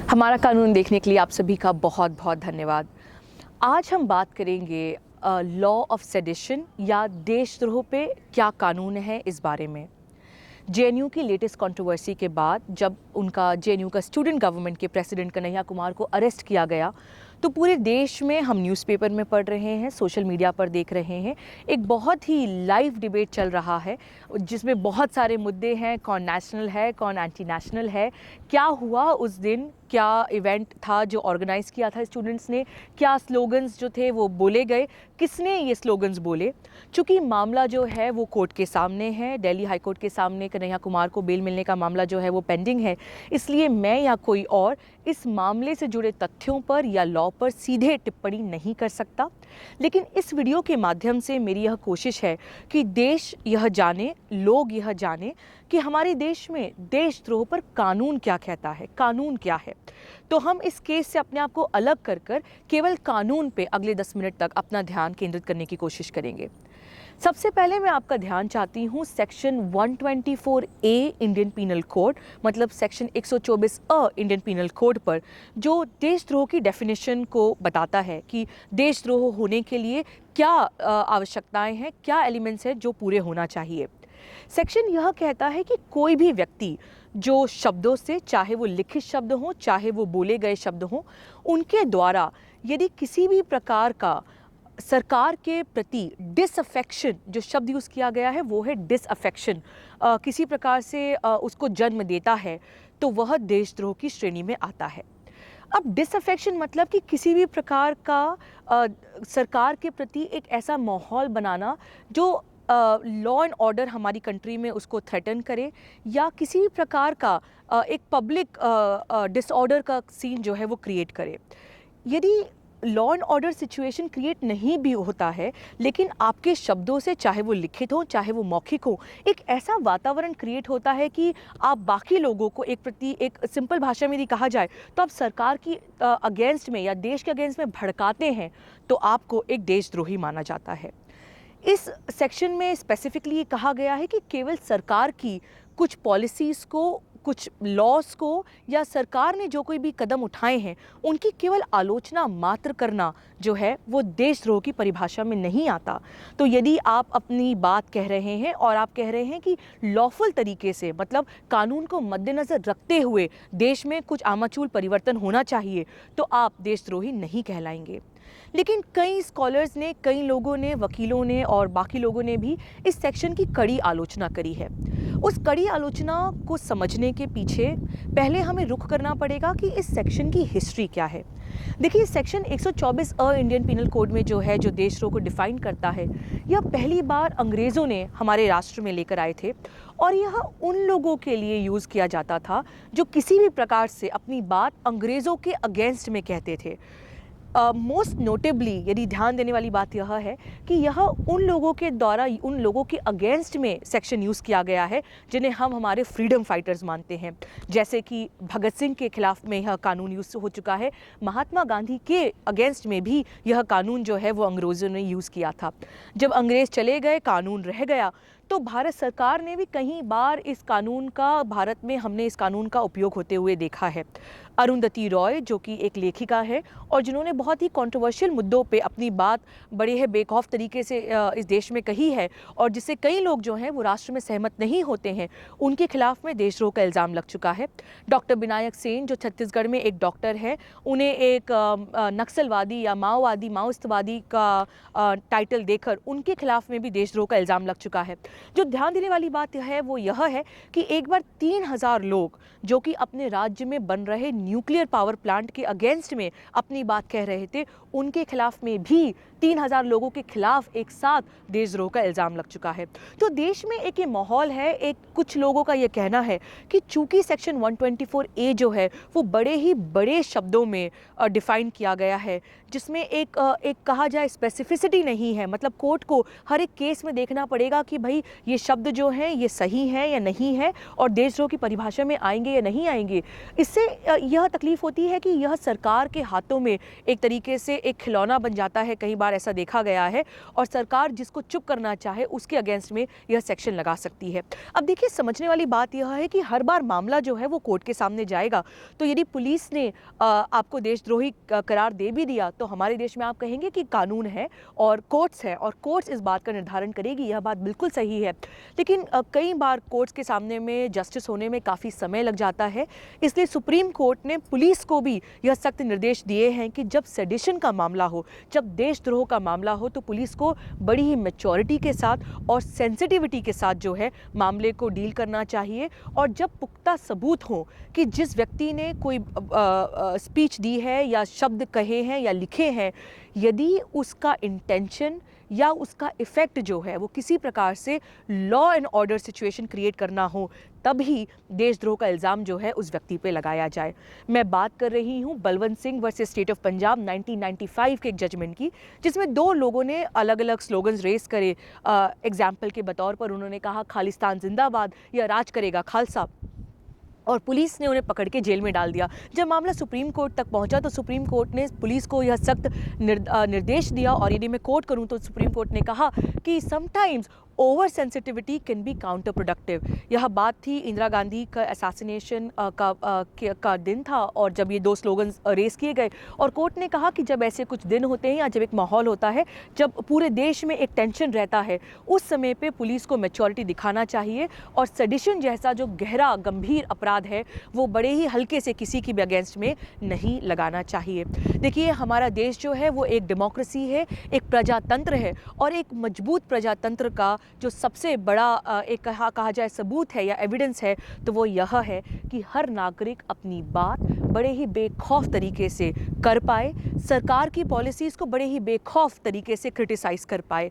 हमारा कानून देखने के लिए आप सभी का बहुत बहुत धन्यवाद। आज हम बात करेंगे लॉ ऑफ सेडिशन या देशद्रोह पे क्या कानून है इस बारे में। जेएनयू की लेटेस्ट कंट्रोवर्सी के बाद जब उनका जेएनयू का स्टूडेंट गवर्नमेंट के प्रेसिडेंट कन्हैया कुमार को अरेस्ट किया गया तो पूरे देश में हम न्यूज़पेपर में पढ़ रहे हैं, सोशल मीडिया पर देख रहे हैं, एक बहुत ही लाइव डिबेट चल रहा है जिसमें बहुत सारे मुद्दे हैं। कौन नेशनल है, कौन एंटी नेशनल है, क्या हुआ उस दिन, क्या इवेंट था जो ऑर्गेनाइज़ किया था स्टूडेंट्स ने, क्या स्लोगन्स जो थे वो बोले गए, किसने ये स्लोगन्स बोले। चूँकि मामला जो है वो कोर्ट के सामने है, दिल्ली हाई कोर्ट के सामने कन्हैया कुमार को बेल मिलने का मामला जो है वो पेंडिंग है, इसलिए मैं या कोई और इस मामले से जुड़े तथ्यों पर या लॉ पर सीधे टिप्पणी नहीं कर सकता। लेकिन इस वीडियो के माध्यम से मेरी यह कोशिश है कि देश यह जाने, लोग यह जाने कि हमारे देश में देशद्रोह पर कानून क्या कहता है, कानून क्या है। तो हम इस केस से अपने आप को अलग कर कर केवल कानून पे अगले 10 मिनट तक अपना ध्यान केंद्रित करने की कोशिश करेंगे। सबसे पहले मैं आपका ध्यान चाहती हूँ section 124A Indian penal code, मतलब सेक्शन 124 इंडियन पीनल कोड पर, जो देशद्रोह की डेफिनेशन को बताता है कि देशद्रोह होने के लिए क्या आवश्यकताएं हैं, क्या एलिमेंट्स हैं जो पूरे होना चाहिए। सेक्शन यह कहता है कि कोई भी व्यक्ति जो शब्दों से, चाहे वो लिखित शब्द हों चाहे वो बोले गए शब्द हों, उनके द्वारा यदि किसी भी प्रकार का सरकार के प्रति डिसअफेक्शन, जो शब्द यूज़ किया गया है वो है डिसअफेक्शन, किसी प्रकार से उसको जन्म देता है तो वह देशद्रोह की श्रेणी में आता है। अब डिसअफेक्शन मतलब कि किसी भी प्रकार का सरकार के प्रति एक ऐसा माहौल बनाना जो लॉ एंड ऑर्डर हमारी कंट्री में उसको थ्रेटन करे, या किसी भी प्रकार का एक पब्लिक डिसऑर्डर का सीन जो है वो क्रिएट करे। यदि law and order situation create नहीं भी होता है लेकिन आपके शब्दों से, चाहे वो लिखित हो चाहे वो मौखिक हो, एक ऐसा वातावरण क्रिएट होता है कि आप बाकी लोगों को एक प्रति, एक सिंपल भाषा में यदि कहा जाए तो आप सरकार की अगेंस्ट में या देश के अगेंस्ट में भड़काते हैं तो आपको एक देशद्रोही माना जाता है। इस सेक्शन में स्पेसिफिकली कहा गया है कि केवल सरकार की कुछ पॉलिसीज़ को, कुछ लॉज को, या सरकार ने जो कोई भी कदम उठाए हैं उनकी केवल आलोचना मात्र करना जो है वो देशद्रोह की परिभाषा में नहीं आता। तो यदि आप अपनी बात कह रहे हैं और आप कह रहे हैं कि लॉफुल तरीके से, मतलब कानून को मद्देनज़र रखते हुए देश में कुछ आमाचूल परिवर्तन होना चाहिए, तो आप देशद्रोही नहीं कहलाएंगे। लेकिन कई स्कॉलर्स ने, कई लोगों ने, वकीलों ने और बाकी लोगों ने भी इस सेक्शन की कड़ी आलोचना करी है। उस कड़ी आलोचना को समझने के पीछे पहले हमें रुख करना पड़ेगा कि इस सेक्शन की हिस्ट्री क्या है। देखिए, सेक्शन 124 इंडियन पीनल कोड में जो है, जो देशद्रोह को डिफाइन करता है, यह पहली बार अंग्रेज़ों ने हमारे राष्ट्र में लेकर आए थे और यह उन लोगों के लिए यूज़ किया जाता था जो किसी भी प्रकार से अपनी बात अंग्रेज़ों के अगेंस्ट में कहते थे। मोस्ट नोटेबली यदि ध्यान देने वाली बात यह है कि यह उन लोगों के द्वारा, उन लोगों के अगेंस्ट में सेक्शन यूज़ किया गया है जिन्हें हम हमारे फ्रीडम फाइटर्स मानते हैं। जैसे कि भगत सिंह के खिलाफ में यह कानून यूज़ हो चुका है, महात्मा गांधी के अगेंस्ट में भी यह कानून जो है वो अंग्रेज़ों ने यूज़ किया था। जब अंग्रेज़ चले गए, कानून रह गया, तो भारत सरकार ने भी कई बार इस कानून का, भारत में हमने इस कानून का उपयोग होते हुए देखा है। अरुंधति रॉय, जो कि एक लेखिका है और जिन्होंने बहुत ही कंट्रोवर्शियल मुद्दों पे अपनी बात बड़े ही बेखौफ तरीके से इस देश में कही है और जिससे कई लोग जो हैं वो राष्ट्र में सहमत नहीं होते हैं, उनके खिलाफ में देशद्रोह का इल्ज़ाम लग चुका है। डॉक्टर विनायक सेन, जो छत्तीसगढ़ में एक डॉक्टर है, उन्हें एक नक्सलवादी या माओवादी का टाइटल देकर उनके खिलाफ में भी देशद्रोह का इल्ज़ाम लग चुका है। जो ध्यान देने वाली बात यह है कि एक बार 3000 लोग जो कि अपने राज्य में बन रहे न्यूक्लियर पावर प्लांट के अगेंस्ट में अपनी बात कह रहे थे, उनके खिलाफ में भी 3000 लोगों के खिलाफ एक साथ देशद्रोह का इल्ज़ाम लग चुका है। तो देश में एक ये माहौल है, एक कुछ लोगों का ये कहना है कि चूंकि सेक्शन 124A जो है वो बड़े ही बड़े शब्दों में डिफ़ाइन किया गया है, जिसमें एक कहा जाए स्पेसिफिसिटी नहीं है, मतलब कोर्ट को हर एक केस में देखना पड़ेगा कि भाई ये शब्द जो हैं ये सही है या नहीं है और देशद्रोह की परिभाषा में आएंगे या नहीं आएंगे। इससे यह तकलीफ़ होती है कि यह सरकार के हाथों में एक तरीके से एक खिलौना बन जाता है कई बार बार ऐसा देखा गया है और सरकार जिसको चुप करना चाहे उसके अगेंस्ट में यह सेक्शन लगा सकती है। अब देखिए, समझने वाली बात यह है कि हर बार मामला जो है वो कोर्ट के सामने जाएगा, तो यदि पुलिस ने आपको देशद्रोही करार दे भी दिया तो हमारे देश में आप कहेंगे कि कानून है और कोर्ट्स है और कोर्ट्स इस बात का निर्धारण करेगी, यह बात बिल्कुल सही है। लेकिन कई बार कोर्ट्स के सामने में जस्टिस होने में काफ़ी समय लग जाता है, इसलिए सुप्रीम कोर्ट ने पुलिस को भी यह सख्त निर्देश दिए हैं कि जब सेडिशन का मामला हो, जब देशद्रोह का मामला हो, तो पुलिस को बड़ी ही मैच्योरिटी के साथ और सेंसिटिविटी के साथ जो है मामले को डील करना चाहिए। और जब पुख्ता सबूत हो कि जिस व्यक्ति ने कोई स्पीच दी है या शब्द कहे हैं या लिखे हैं, यदि उसका इंटेंशन या उसका इफ़ेक्ट जो है वो किसी प्रकार से law and order situation create करना हो, तभी देशद्रोह का इल्ज़ाम जो है उस व्यक्ति पे लगाया जाए। मैं बात कर रही हूँ Balwant Singh versus state of Punjab 1995 के एक जजमेंट की, जिसमें दो लोगों ने अलग अलग स्लोगन्स रेस करे। एग्जाम्पल के बतौर पर उन्होंने कहा खालिस्तान जिंदाबाद या राज करेगा खालसा, और पुलिस ने उन्हें पकड़ के जेल में डाल दिया। जब मामला सुप्रीम कोर्ट तक पहुंचा तो सुप्रीम कोर्ट ने पुलिस को यह सख्त निर्देश दिया, और यदि मैं कोट करूं तो सुप्रीम कोर्ट ने कहा कि sometimes over sensitivity can be counter productive. यह बात थी इंदिरा गांधी का असैसिनेशन का दिन था, और जब ये दो स्लोगन रेस किए गए, और कोर्ट ने कहा कि जब ऐसे कुछ दिन होते हैं या जब एक माहौल होता है, जब पूरे देश में एक टेंशन रहता है, उस समय पे पुलिस को मैच्योरिटी दिखाना चाहिए, और सेडिशन जैसा जो गहरा गंभीर अपराध है वो बड़े ही हल्के से किसी की भी अगेंस्ट में नहीं लगाना चाहिए। देखिए, हमारा देश जो है वो एक डेमोक्रेसी है, एक प्रजातंत्र है, और एक मजबूत प्रजातंत्र का जो सबसे बड़ा एक कहा जाए सबूत है या एविडेंस है, तो वो यह है कि हर नागरिक अपनी बात बड़े ही बेखौफ तरीके से कर पाए, सरकार की पॉलिसीज़ को बड़े ही बेखौफ तरीके से क्रिटिसाइज़ कर पाए।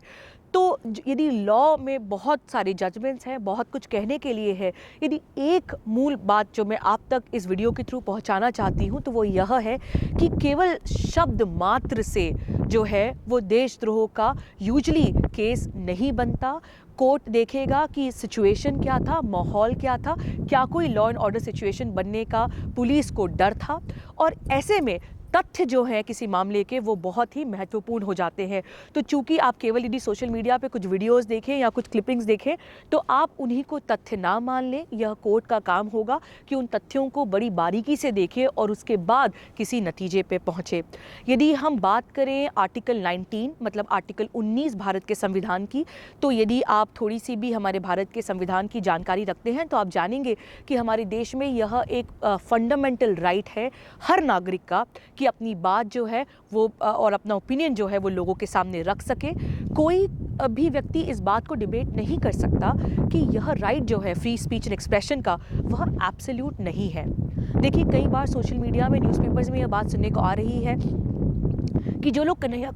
तो यदि लॉ में बहुत सारे जजमेंट्स हैं, बहुत कुछ कहने के लिए है, यदि एक मूल बात जो मैं आप तक इस वीडियो के थ्रू पहुंचाना चाहती हूं, तो वो यह है कि केवल शब्द मात्र से जो है वो देशद्रोह का यूजुअली केस नहीं बनता। कोर्ट देखेगा कि सिचुएशन क्या था, माहौल क्या था, क्या कोई लॉ एंड ऑर्डर सिचुएशन बनने का पुलिस को डर था, और ऐसे में तथ्य जो है किसी मामले के वो बहुत ही महत्वपूर्ण हो जाते हैं। तो चूंकि आप केवल यदि सोशल मीडिया पे कुछ वीडियोस देखें या कुछ क्लिपिंग्स देखें, तो आप उन्हीं को तथ्य ना मान लें। यह कोर्ट का काम होगा कि उन तथ्यों को बड़ी बारीकी से देखें और उसके बाद किसी नतीजे पे पहुंचे। यदि हम बात करें आर्टिकल 19 मतलब आर्टिकल 19 भारत के संविधान की, तो यदि आप थोड़ी सी भी हमारे भारत के संविधान की जानकारी रखते हैं तो आप जानेंगे कि हमारे देश में यह एक फंडामेंटल राइट है हर नागरिक का कि अपनी बात जो है वो और अपना ओपिनियन जो है वो लोगों के सामने रख सके। कोई भी व्यक्ति इस बात को डिबेट नहीं कर सकता कि यह राइट जो है फ्री स्पीच एंड एक्सप्रेशन का वह एब्सोल्यूट नहीं है। देखिए, कई बार सोशल मीडिया में, न्यूज़पेपर्स में यह बात सुनने को आ रही है कि जो लोग कन्हैया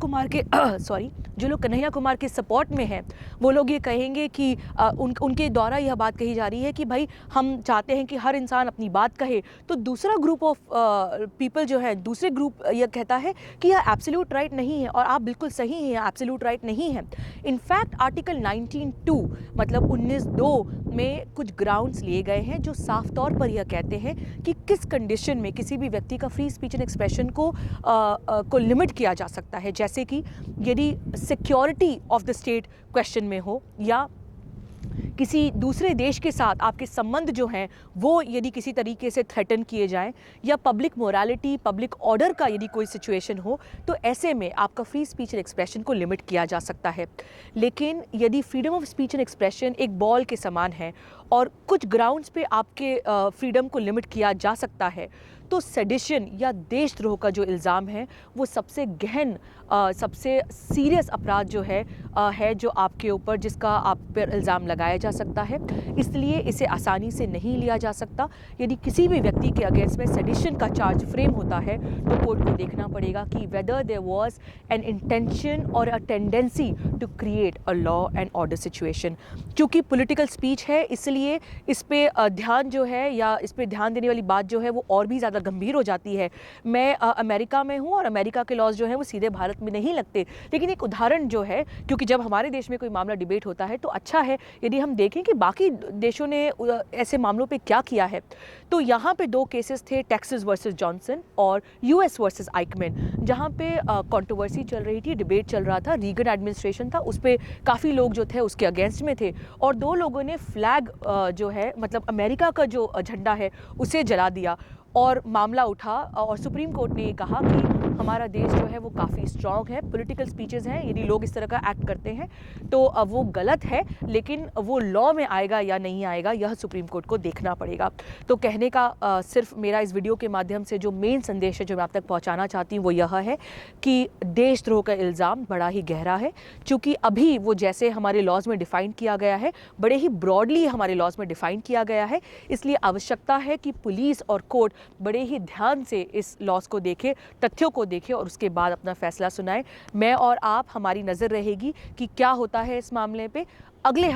कुमार के सपोर्ट में हैं, वो लोग ये कहेंगे कि उनके द्वारा यह बात कही जा रही है कि भाई हम चाहते हैं कि हर इंसान अपनी बात कहे, तो दूसरा ग्रुप ऑफ पीपल जो है, दूसरे ग्रुप यह कहता है कि यह एब्सोल्यूट राइट नहीं है, और आप बिल्कुल सही हैं, एब्सोल्यूट राइट नहीं है। इनफैक्ट आर्टिकल 19(2) मतलब 19(2) में कुछ ग्राउंड्स लिए गए हैं जो साफ तौर पर यह कहते हैं कि किस कंडीशन में किसी भी व्यक्ति का फ्री स्पीच एंड एक्सप्रेशन को लिमिट किया जा सकता है। जैसे कि यदि security of the state question में हो, या किसी दूसरे देश के साथ आपके संबंध जो हैं वो यदि किसी तरीके से थ्रेटन किए जाएं, या पब्लिक मोरालिटी, पब्लिक ऑर्डर का यदि कोई सिचुएशन हो, तो ऐसे में आपका फ्री स्पीच एंड एक्सप्रेशन को लिमिट किया जा सकता है। लेकिन यदि freedom of speech and expression एक बॉल के समान है और कुछ ग्राउंड्स पे आपके फ्रीडम को लिमिट किया जा सकता है, तो सेडिशन या देशद्रोह का जो इल्ज़ाम है वो सबसे गहन, सबसे सीरियस अपराध जो है जो आपके ऊपर, जिसका आप पर इल्ज़ाम लगाया जा सकता है। इसलिए इसे आसानी से नहीं लिया जा सकता। यदि किसी भी व्यक्ति के अगेंस्ट में सेडिशन का चार्ज फ्रेम होता है तो कोर्ट को देखना पड़ेगा कि whether there was an intention और a tendency to create a law and order situation. चूँकि पॉलिटिकल स्पीच है, इसलिए इस पे ध्यान जो है, या इस पे ध्यान देने वाली बात जो है वो और भी ज़्यादा ज़्यादा गंभीर हो जाती है। मैं अमेरिका में हूँ और अमेरिका के लॉज जो हैं वो सीधे भारत में नहीं लगते, लेकिन एक उदाहरण जो है, क्योंकि जब हमारे देश में कोई मामला डिबेट होता है तो अच्छा है यदि हम देखें कि बाकी देशों ने ऐसे मामलों पे क्या किया है। तो यहाँ पे 2 केसेस थे, टेक्सास वर्सेस जॉनसन और यूएस वर्सेस आइकमैन, जहाँ पे कंट्रोवर्सी चल रही थी, डिबेट चल रहा था। रीगन एडमिनिस्ट्रेशन था, उस पर काफ़ी लोग जो थे उसके अगेंस्ट में थे और 2 लोगों ने फ्लैग जो है मतलब अमेरिका का जो झंडा है उसे जला दिया और मामला उठा और सुप्रीम कोर्ट ने ये कहा कि हमारा देश जो है वो काफ़ी स्ट्रांग है। पॉलिटिकल स्पीचेस हैं, यदि लोग इस तरह का एक्ट करते हैं तो वो गलत है, लेकिन वो लॉ में आएगा या नहीं आएगा यह सुप्रीम कोर्ट को देखना पड़ेगा। तो कहने का सिर्फ मेरा इस वीडियो के माध्यम से जो मेन संदेश है जो मैं आप तक पहुंचाना चाहती हूँ वो यह है कि देशद्रोह का इल्ज़ाम बड़ा ही गहरा है, क्योंकि अभी वो जैसे हमारे लॉज में डिफ़ाइन किया गया है, बड़े ही ब्रॉडली हमारे लॉज में डिफ़ाइन किया गया है। इसलिए आवश्यकता है कि पुलिस और कोर्ट बड़े ही ध्यान से इस लॉज को देखे, तथ्यों को देखे और उसके बाद अपना फैसला सुनाए। मैं और आप, हमारी नज़र रहेगी कि क्या होता है इस मामले पे। अगले